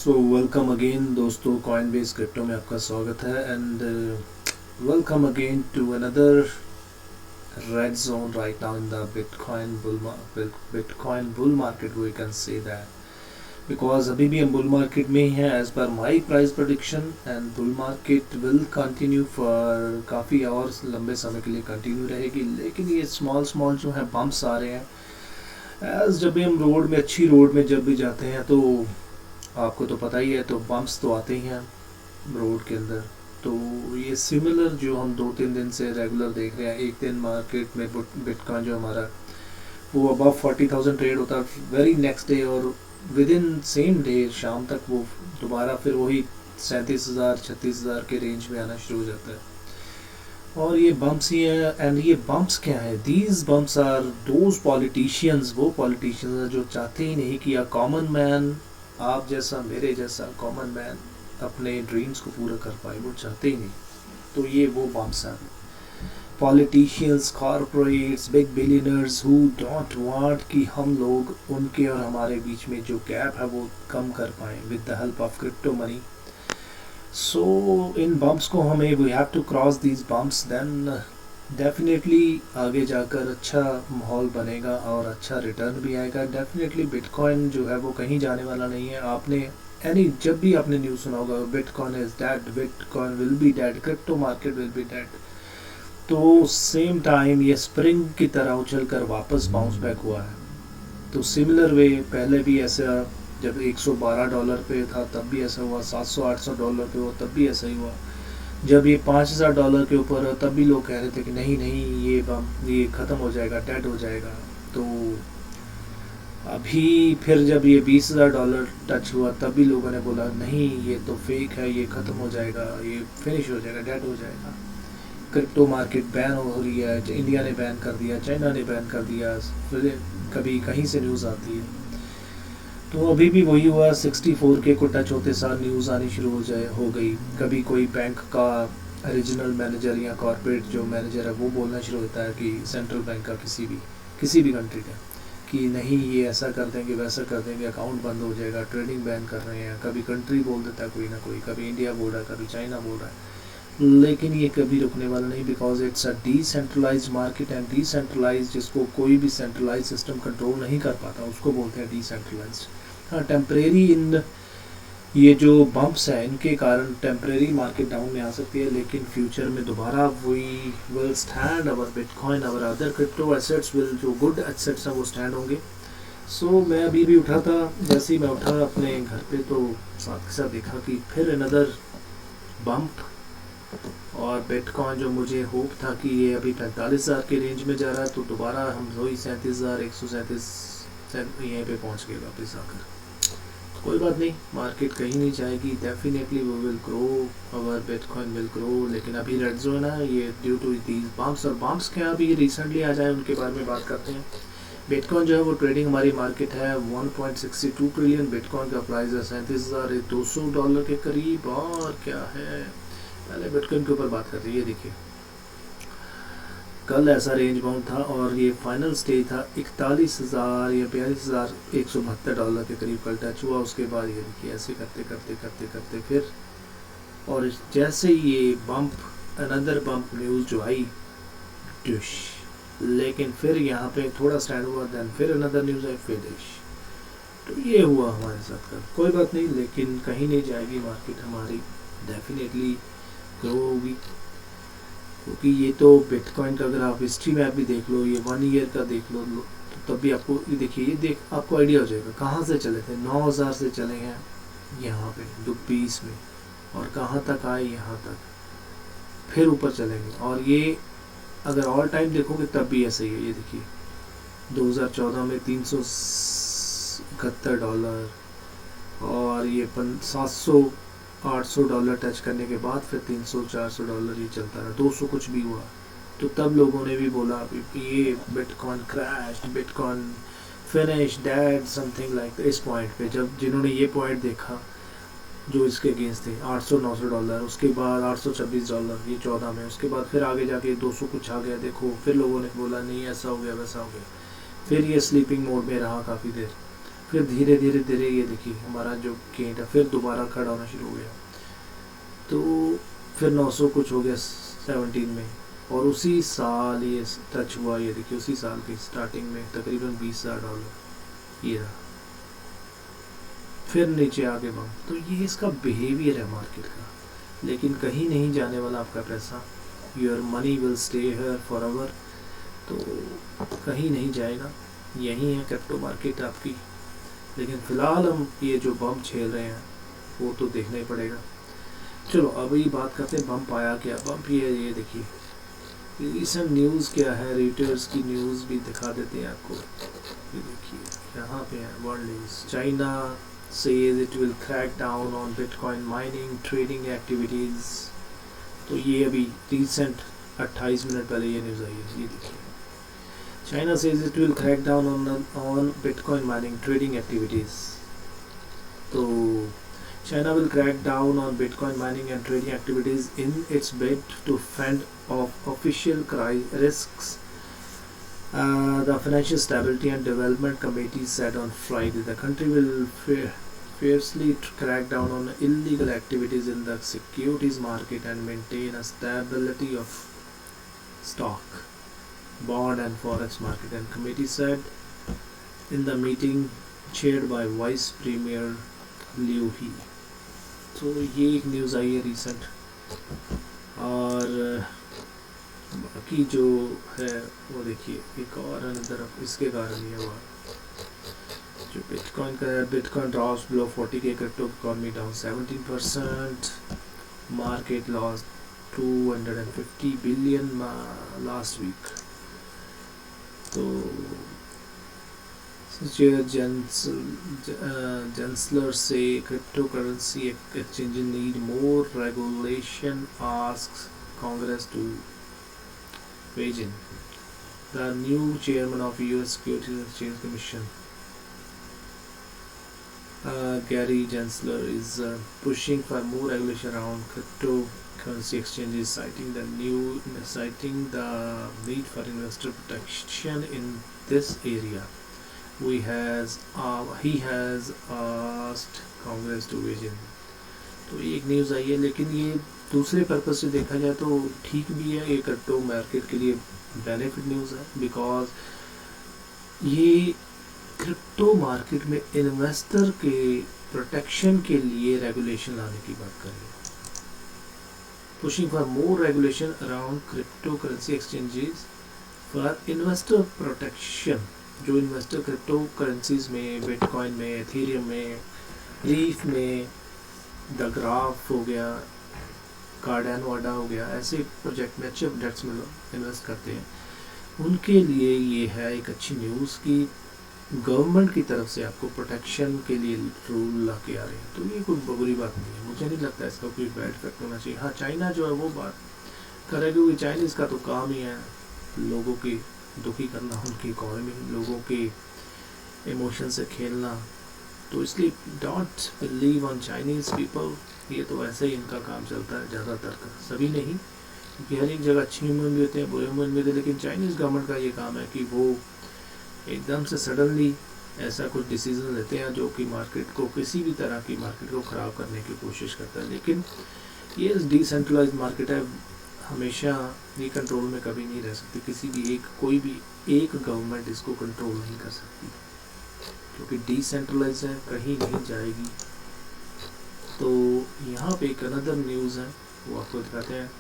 सो welcome again दोस्तों, Coinbase crypto में आपका स्वागत है and welcome again to another red zone right now in the bitcoin bull market we can say that because अभी भी हम बुल मार्केट में ही हैं as per my price prediction and bull market will continue for काफ़ी और लंबे समय के लिए कंटिन्यू रहेगी। लेकिन ये स्मॉल स्मॉल जो है बम्प्स आ रहे हैं एज जब भी हम रोड में अच्छी रोड में जब भी जाते हैं तो आपको तो पता ही है, तो बम्प्स तो आते ही हैं रोड के अंदर। तो ये सिमिलर जो हम 2-3 दिन से रेगुलर देख रहे हैं, एक दिन मार्केट में बिटकॉइन जो हमारा वो अबव 40,000 ट्रेड होता है वेरी नेक्स्ट डे, और विद इन सेम डे शाम तक वो दोबारा फिर वही 37,000-36,000 के रेंज में आना शुरू हो जाता है। और ये बम्प्स ही है। एंड ये बम्प्स क्या है? These bumps are those politicians, वो पॉलिटिशियंस जो चाहते ही नहीं कि अ कॉमन मैन, आप जैसा मेरे जैसा कॉमन मैन अपने ड्रीम्स को पूरा कर पाए, वो चाहते ही नहीं। तो ये वो बम्प्स हैं, politicians, corporates, big billionaires who don't want कि हम लोग उनके और हमारे बीच में जो गैप है वो कम कर पाएँ with the help of crypto money. So इन बम्प्स को हमें we have to cross these bumps, then definitely आगे जाकर अच्छा माहौल बनेगा और अच्छा रिटर्न भी आएगा। डेफिनेटली बिटकॉइन जो है वो कहीं जाने वाला नहीं है। आपने जब भी आपने न्यूज़ सुना होगा bitcoin is dead, bitcoin will be dead, crypto market will be dead, तो सेम टाइम ये स्प्रिंग की तरह उछल कर वापस बाउंस बैक हुआ है। तो सिमिलर वे पहले भी ऐसा, जब $112 पे था तब भी ऐसा हुआ, $700-800 पे हुआ तब भी ऐसा ही हुआ, जब ये $5,000 के ऊपर है तब भी लोग कह रहे थे कि नहीं नहीं ये ख़त्म हो जाएगा, डेड हो जाएगा। तो अभी फिर जब ये $20,000 टच हुआ तब भी लोगों ने बोला नहीं ये तो फेक है, ये ख़त्म हो जाएगा, ये फिनिश हो जाएगा, डेड हो जाएगा। क्रिप्टो मार्केट बैन हो रही है, इंडिया ने बैन कर दिया, चाइना ने बैन कर दिया, फिर कभी कहीं से न्यूज़ आती है। तो अभी भी वही हुआ, 64K को टच होते सार न्यूज़ आनी शुरू हो गई। कभी कोई बैंक का रीजनल मैनेजर या कॉर्पोरेट जो मैनेजर है वो बोलना शुरू होता है कि सेंट्रल बैंक का किसी भी कंट्री का, कि नहीं ये ऐसा कर देंगे, वैसा कर देंगे, अकाउंट बंद हो जाएगा, ट्रेडिंग बैन कर रहे हैं। कभी कंट्री बोल देता है कोई ना कोई, कभी इंडिया बोल रहा है, कभी चाइना बोल रहा है। लेकिन ये कभी रुकने वाला नहीं, because it's a decentralised market and decentralised जिसको कोई भी सेंट्रलाइज सिस्टम कंट्रोल नहीं कर पाता उसको बोलते हैं डिसेंट्रलाइज्ड। हाँ, टेम्परेरी इन ये जो बम्प्स हैं इनके कारण टेम्परेरी मार्केट डाउन में आ सकती है, लेकिन फ्यूचर में दोबारा we will stand, our bitcoin, our other crypto assets will, जो गुड एसेट्स हैं वो स्टैंड होंगे। सो मैं अभी भी उठा था, जैसे ही मैं उठा अपने घर पे तो साथ के साथ देखा कि फिर अनदर बम्प, और बिटकॉइन जो मुझे होप था कि ये अभी 45,000 के रेंज में जा रहा है, तो दोबारा हम वही 37,137 यहीं पे पहुंच गए वापस आकर। कोई बात नहीं, मार्केट कहीं नहीं जाएगी, डेफिनेटली वो will grow, our bitcoin will grow. लेकिन अभी रेड जोन है ये ड्यू टू दीज बम्प्स। और बम्प्स क्या अभी रिसेंटली आ जाए उनके बारे में बात करते हैं। बिटकॉइन जो है वो ट्रेडिंग हमारी मार्केट है 1.62 ट्रिलियन, बिटकॉइन का प्राइस है $37,200 के करीब। और क्या है, पहले बिटकॉइन के ऊपर बात करते हैं। ये देखिए कल ऐसा रेंज बाउंड था और ये फाइनल स्टेज था 41,000 या $42,172 के करीब कल टच हुआ। उसके बाद ये देखिए ऐसे करते करते करते करते फिर, और जैसे ये बम्प, अनदर बम्प न्यूज़ जो आई डिश, लेकिन फिर यहाँ पे थोड़ा स्टैंड हुआ, देन फिर अनदर न्यूज़ आई, फिर डिश। तो ये हुआ हमारे साथ कल। कोई बात नहीं, लेकिन कहीं नहीं जाएगी मार्केट हमारी, डेफिनेटली ग्रो होगी। क्योंकि ये तो बिटकॉइन का अगर आप हिस्ट्री में भी देख लो, ये 1 ईयर का देख लो, तो तब भी आपको ये देखिए, ये देख आपको आइडिया हो जाएगा कहाँ से चले थे। 9,000 से चले हैं यहाँ पे 2020 में, और कहाँ तक आए, यहाँ तक, फिर ऊपर चलेंगे। और ये अगर ऑल टाइम देखोगे तब भी ऐसे ही है। ये देखिए 2014 में $371, और ये $700-800 टच करने के बाद फिर $300-400 ही चलता रहा, 200 कुछ भी हुआ। तो तब लोगों ने भी बोला ये bitcoin crash, bitcoin finish, dead, something like इस पॉइंट पे। जब जिन्होंने ये पॉइंट देखा जो इसके अगेंस्ट थे, $800-900, उसके बाद $826 ये 14 में, उसके बाद फिर आगे जाके 200 कुछ आ गया। देखो फिर लोगों ने बोला नहीं ऐसा हो गया, वैसा हो गया। फिर ये स्लीपिंग मोड में रहा काफ़ी देर, फिर धीरे धीरे धीरे ये देखिए हमारा जो गेंद है फिर दोबारा खड़ा होना शुरू हो गया, तो फिर 900 कुछ हो गया 17 में, और उसी साल ये टच हुआ, ये देखिए उसी साल की स्टार्टिंग में तकरीबन $20,000 ये रहा, फिर नीचे आगे बम। तो ये इसका बिहेवियर है मार्केट का, लेकिन कहीं नहीं जाने वाला आपका पैसा, your money will stay here for ever, तो कहीं नहीं जाएगा, यही है क्रिप्टो मार्केट आपकी। लेकिन फ़िलहाल हम ये जो बम झेल रहे हैं वो तो देखना ही पड़ेगा। चलो अभी बात करते हैं बम्प आया क्या। बम्प ये देखिए रिसेंट न्यूज़ क्या है, रिटर्स की न्यूज़ भी दिखा देते हैं आपको। ये देखिए यहाँ पे है world news, China says it will crack down on Bitcoin mining trading activities। तो ये अभी रिसेंट 28 मिनट पहले ये न्यूज़ आई है, ये देखिए China says it will crack down on Bitcoin mining trading activities। तो China will crack down on Bitcoin mining and trading activities in its bid to fend off official risks, the Financial Stability and Development Committee said on Friday. The country will fiercely crack down on illegal activities in the securities market and maintain a stability of stock, bond and forex market, and committee said in the meeting chaired by Vice Premier Liu He। तो ये एक news आई है recent, और बाकी जो है वो देखिए एक और अनदर इसके कारण ये हुआ जो बिटकॉइन का है। Bitcoin drops below 40K, crypto economy down 17%, market loss 250 billion last week. तो Gensler say cryptocurrency exchanges need more regulation, asks Congress to weigh in. The new chairman of US Securities and Exchange Commission, Gary Gensler, is pushing for more regulation around cryptocurrency exchanges, citing the need for investor protection in this area. He has asked Congress to weigh in। तो ये एक news आई है, लेकिन ये दूसरे purpose से देखा जाए तो ठीक भी है, ये क्रिप्टो मार्केट के लिए बेनिफिट न्यूज़ है, बिकॉज ये क्रिप्टो मार्केट में इन्वेस्टर के प्रोटेक्शन के लिए रेगुलेशन लाने की बात कर रही है। Pushing for more regulation around crypto currency exchanges for investor protection. जो इन्वेस्टर क्रिप्टो करेंसीज में, बिटकॉइन में, एथेरियम में, लीफ में, द ग्राफ हो गया, कार्डानो अडा हो गया, ऐसे प्रोजेक्ट में अच्छे प्रोजेक्ट्स में इन्वेस्ट करते हैं, उनके लिए ये है एक अच्छी न्यूज़ कि गवर्नमेंट की तरफ से आपको प्रोटेक्शन के लिए रूल ला के आ रहे हैं। तो ये कोई बुरी बात नहीं है, मुझे नहीं लगता इसका कोई बैड इफेक्ट होना चाहिए। हाँ, चाइना जो है वो बात करेगा, क्योंकि चाइनीज़ का तो काम ही है लोगों की दुखी करना, उनकी इकोनॉमी, लोगों के इमोशन से खेलना, तो इसलिए don't believe on Chinese people. ये तो ऐसे ही इनका काम चलता है ज़्यादातर का, सभी नहीं, क्योंकि हर एक जगह अच्छी ह्यूमन भी होते हैं, बुरे ह्यूमन भी होते हैं, लेकिन चाइनीज़ गवर्नमेंट का ये काम है कि वो एकदम से सडनली ऐसा कुछ डिसीजन लेते हैं जो कि मार्केट को, किसी भी तरह की मार्केट को ख़राब करने की कोशिश करता है। लेकिन ये डिसेंट्रलाइज्ड मार्केट है, हमेशा ये कंट्रोल में कभी नहीं रह सकती, किसी भी कोई भी एक गवर्नमेंट इसको कंट्रोल नहीं कर सकती, क्योंकि डिसेंट्रलाइज है, कहीं नहीं जाएगी। तो यहाँ पे एक अनदर न्यूज़ है, वो आपको दिखाते हैं।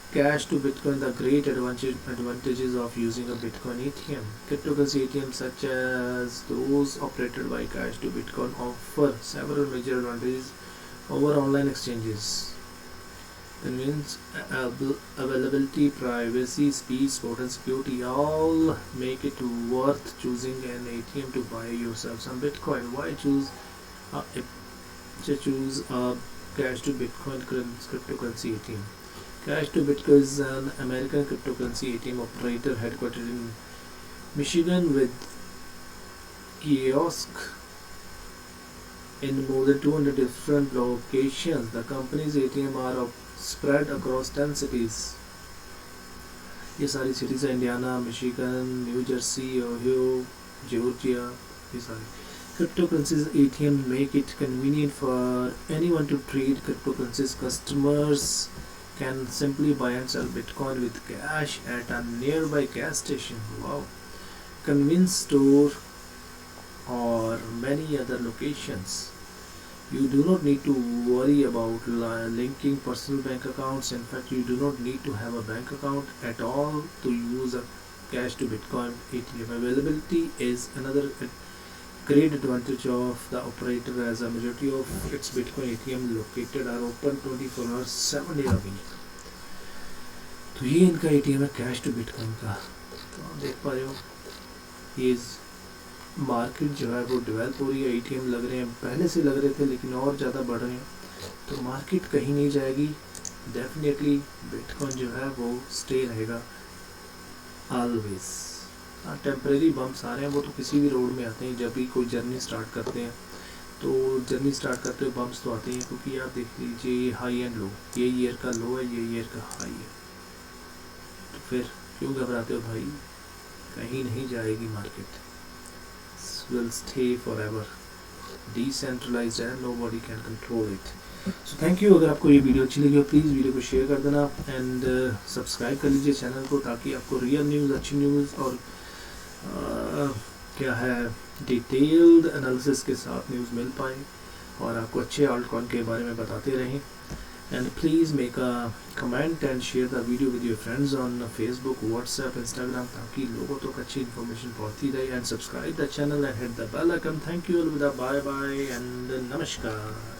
Cash to Bitcoin, the great advantages of using a Bitcoin ATM. Cryptocurrency ATMs such as those operated by Cash to Bitcoin offer several major advantages over online exchanges. Convenience, availability, privacy, speed, support and security all make it worth choosing an ATM to buy yourself some Bitcoin. Why choose a Cash to Bitcoin cryptocurrency ATM? Cash to Bitcoin is an American cryptocurrency ATM operator headquartered in Michigan with kiosks in more than 200 different locations. The company's ATM are spread across 10 cities. ये सारी cities हैं, Indiana, Michigan, new Jersey, Ohio, Georgia, ये सारी। Cryptocurrencies ATM make it convenient for anyone to trade cryptocurrencies. Customers can simply buy and sell Bitcoin with cash at a nearby gas station. Wow. Convenience store or many other locations. You do not need to worry about linking personal bank accounts. In fact, you do not need to have a bank account at all to use a cash to Bitcoin ATM. Availability is another great advantage of the operator, as a majority of its Bitcoin ATM located are open 24 hours 7 days a week. तो ये इनका ATM है cash to bitcoin का। तो आप देख पा रहे हो ये मार्केट जो है वो डेवलप हो रही है। ATM लग रहे हैं, पहले से लग रहे थे लेकिन और ज़्यादा बढ़ रहे हैं। तो मार्केट कहीं नहीं जाएगी, डेफिनेटली बिटकॉइन जो है वो स्टे रहेगा ऑलवेज। टेम्परेरी बम्प्स आ रहे हैं, वो तो किसी भी रोड में आते हैं। जब भी कोई जर्नी स्टार्ट करते हैं तो जर्नी स्टार्ट करते हुए बम्प्स तो आते हैं, क्योंकि आप देख लीजिए ये हाई एंड लो, ये ईयर का लो है, ये ईयर का हाई है। तो फिर क्यों घबराते हो भाई, कहीं नहीं जाएगी market, will stay forever, decentralized है, nobody can control it. So thank you। अगर आपको ये वीडियो अच्छी लगी हो प्लीज़ वीडियो को शेयर कर देना एंड सब्सक्राइब कर लीजिए चैनल को, ताकि आपको रियल न्यूज़, अच्छी न्यूज़ और क्या है डिटेल्ड एनालिसिस के साथ न्यूज़ मिल पाए और आपको अच्छे ऑल्टकॉइन के बारे में बताते रहें। And please make a comment and share the video with your friends on Facebook, WhatsApp, Instagram, ताकि लोगों तक अच्छी इन्फॉर्मेशन पहुंचती रहे। And subscribe the channel and hit the bell icon. Thank you, अलविदा, बाय बाय एंड नमस्कार।